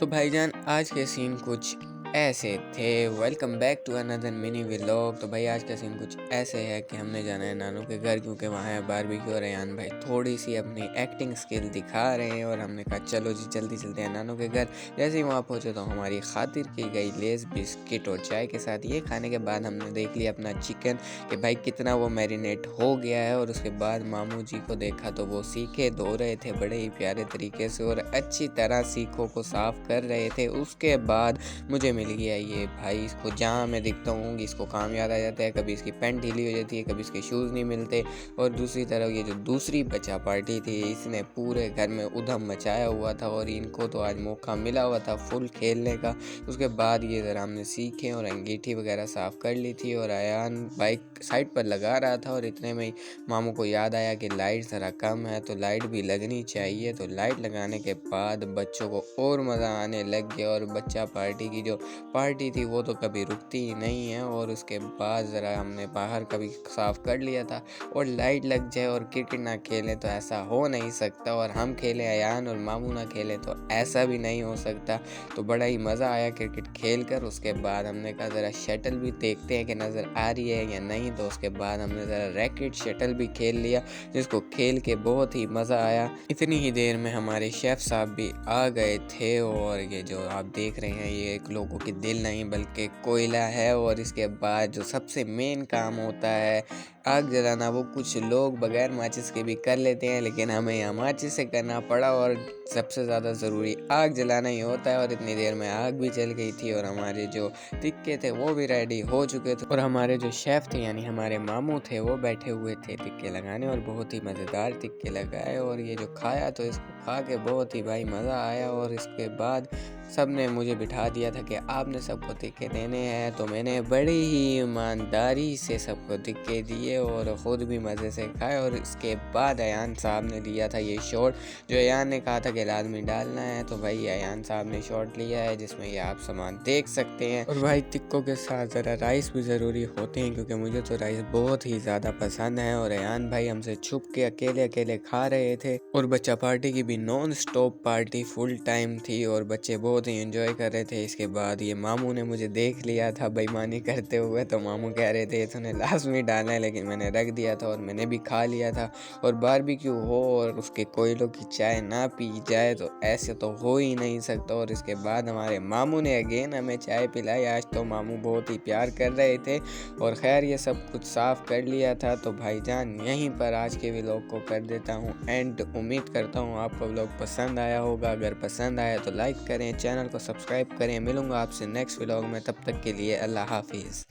तो भाईजान आज के सीन कुछ ऐसे थे। Welcome back to another mini vlog. तो भाई आज का सीन कुछ ऐसे है कि हमने जाना है नानू के घर, क्योंकि वहाँ है बारबेक्यू और रेहान भाई थोड़ी सी अपनी एक्टिंग स्किल दिखा रहे हैं। और हमने कहा चलो जी जल्दी चलते हैं नानू के घर। जैसे ही वहाँ पहुँचे तो हमारी खातिर की गई लेस बिस्किट और चाय के साथ। ये खाने के बाद हमने देख लिया अपना चिकन कि भाई कितना वो मैरिनेट हो गया है। और उसके बाद मामू जी को देखा तो वो सीखे धो रहे थे बड़े ही प्यारे तरीके से और अच्छी तरह सीखों को साफ कर रहे थे। उसके बाद मुझे मिल गया ये भाई, इसको जहाँ मैं दिखता हूँ इसको काम याद आ जाता है। कभी इसकी पैंट ढीली हो जाती है, कभी इसके शूज़ नहीं मिलते। और दूसरी तरफ ये जो दूसरी बच्चा पार्टी थी, इसने पूरे घर में उधम मचाया हुआ था और इनको तो आज मौका मिला हुआ था फुल खेलने का। उसके बाद ये ज़रा हमने सीखे और अंगीठी वगैरह साफ़ कर ली थी। और अयान बाइक साइड पर लगा रहा था और इतने में ही मामू को याद आया कि लाइट ज़रा कम है तो लाइट भी लगनी चाहिए। तो लाइट लगाने के बाद बच्चों को और मज़ा आने लग गया। और बच्चा पार्टी की जो पार्टी थी वो तो कभी रुकती ही नहीं है। और उसके बाद ज़रा हमने बाहर कभी साफ़ कर लिया था। और लाइट लग जाए और क्रिकेट ना खेलें तो ऐसा हो नहीं सकता। और हम खेलें अयान और मामू ना खेलें तो ऐसा भी नहीं हो सकता। तो बड़ा ही मज़ा आया क्रिकेट खेल कर। उसके बाद हमने कहा ज़रा शटल भी देखते हैं कि नज़र आ रही है या नहीं। तो उसके बाद हमने ज़रा रैकेट शटल भी खेल लिया, जिसको खेल के बहुत ही मज़ा आया। इतनी ही देर में हमारे शेफ़ साहब भी आ गए थे। और ये जो आप देख रहे हैं ये एक लोगों की दिल नहीं बल्कि कोयला है। और इसके बाद जो सबसे मेन काम होता है आग जलाना, वो कुछ लोग बगैर माचिस के भी कर लेते हैं, लेकिन हमें यहाँ माचिस से करना पड़ा। और सबसे ज़्यादा ज़रूरी आग जलाना ही होता है। और इतनी देर में आग भी जल गई थी और हमारे जो टिक्के थे वो भी रेडी हो चुके थे। और हमारे जो शेफ़ थे यानी हमारे मामू थे वो बैठे हुए थे टिक्के लगाने और बहुत ही मज़ेदार टिक्के लगाए। और ये जो खाया तो इसको खा के बहुत ही भाई मज़ा आया। और इसके बाद सब ने मुझे बिठा दिया था कि आपने सबको टिक्के देने हैं। तो मैंने बड़ी ही ईमानदारी से सबको टिक्के दिए और ख़ुद भी मज़े से खाए। और इसके बाद अयान साहब ने लिया था ये शॉट, जो अयान ने कहा था कि लाजमी डालना है। तो भाई अयान साहब ने शॉट लिया है जिसमें ये आप सामान देख सकते हैं। और भाई टिक्कों के साथ ज़रा राइस भी ज़रूरी होते हैं, क्योंकि मुझे तो राइस बहुत ही ज़्यादा पसंद है। और अयान भाई हमसे छुप के अकेले अकेले खा रहे थे। और बच्चा पार्टी की भी non stop party full time थी और बच्चे बहुत ही एंजॉय कर रहे थे। इसके बाद ये मामू ने मुझे देख लिया था बेईमानी करते हुए, तो मामू कह रहे थे तूने लाजमी डालना है, लेकिन मैंने रख दिया था और मैंने भी खा लिया था। और बारबेक्यू हो और उसके कोयलों की चाय ना पी जाए तो ऐसे तो हो ही नहीं सकता। और इसके बाद हमारे मामू ने अगेन हमें चाय पिलाई। आज तो मामू बहुत ही प्यार कर रहे थे। और खैर ये सब कुछ साफ़ कर लिया था। तो भाईजान यहीं पर आज के व्लॉग को कर देता हूँ एंड। उम्मीद करता हूँ आपको व्लॉग पसंद आया होगा। अगर पसंद आया तो लाइक करें, चैनल को सब्सक्राइब करें। मिलूंगा आपसे नेक्स्ट व्लॉग में, तब तक के लिए अल्लाह हाफिज़।